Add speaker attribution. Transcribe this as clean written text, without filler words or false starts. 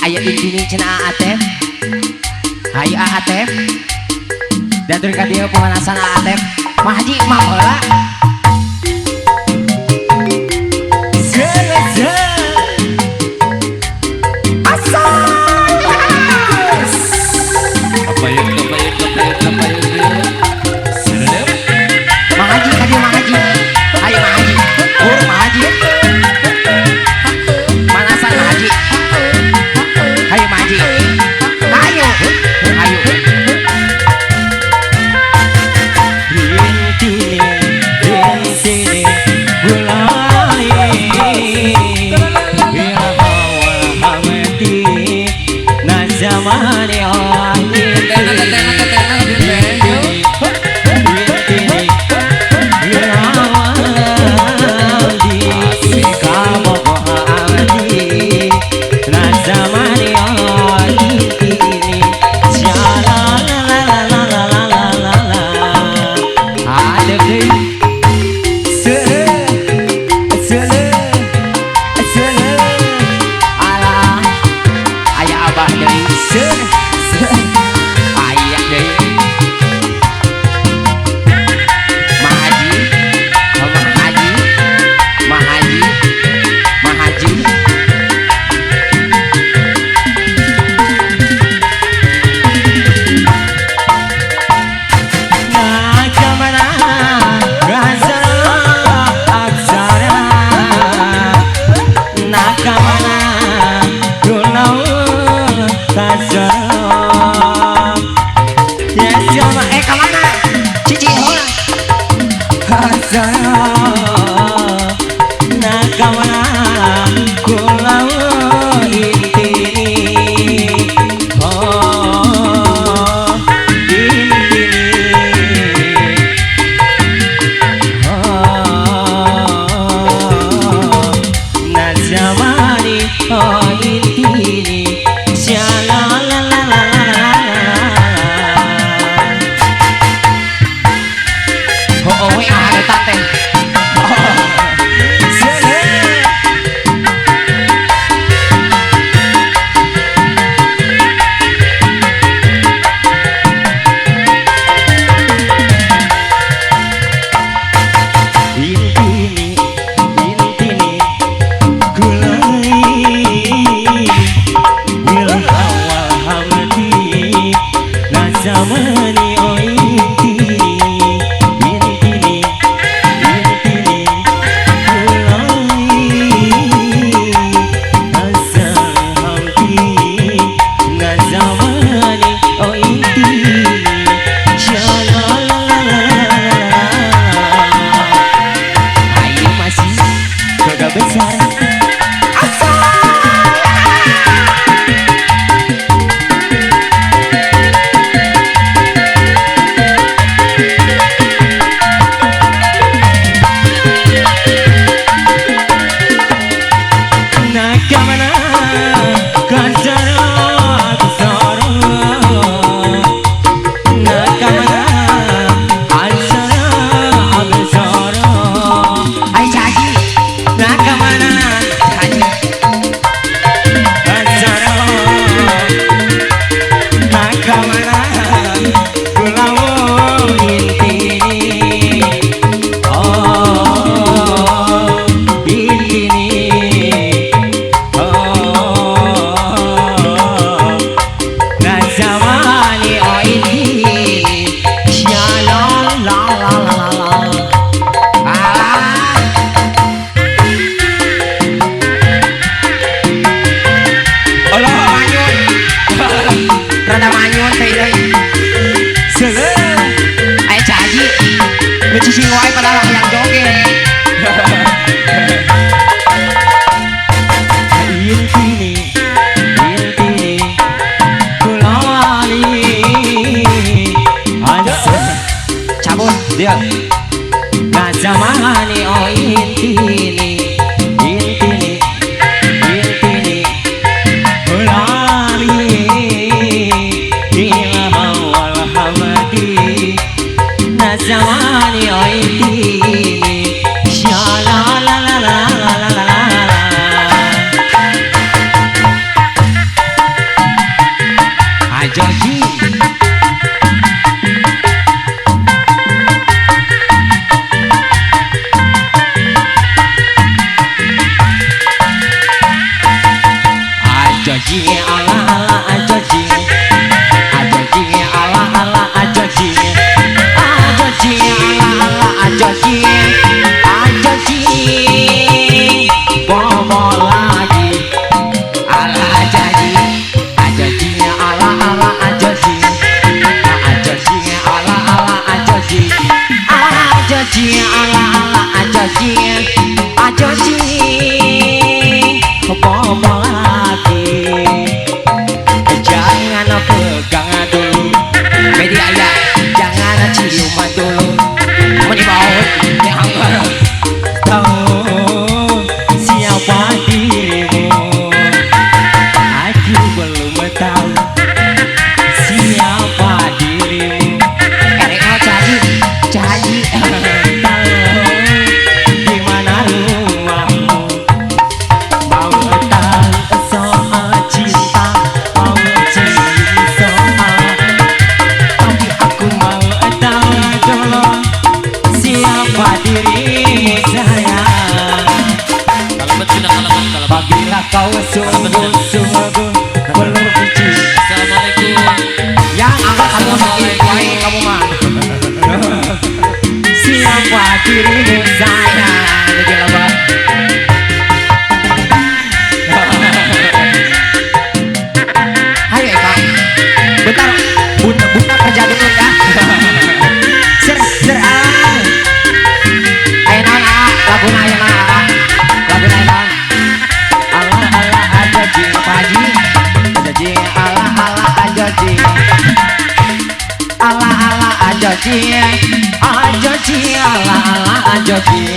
Speaker 1: Aya intini cenah Atep. Hayu Atep. Datur ka dieu pemanasan Atep. Mah Haji mah heula. Ajoji ala ala ajoji ajoji bobo lagi jangan pegang dulu media ya jangan cium dulu menibau yang tahu siapa dirimu aku belum tahu siapa dirimu RL jadi tahu di mana rumahmu mau tahu soal cinta mau cium soal tapi aku mau tahu dulu siapa dirimu sayang apabila kau sungguh-sungguh belum biji
Speaker 2: Assalamualaikum.
Speaker 1: yang angkat kamu sakit baik kamu mah siapa dirimu sayang jadi lama ayo Eka bentar bunda kerja dulu ya ser ayo nana lagu nana Allah Allah ajoji paji ajoji Allah Allah ajoji Allah Allah ajoji ajoji Allah Allah ajoji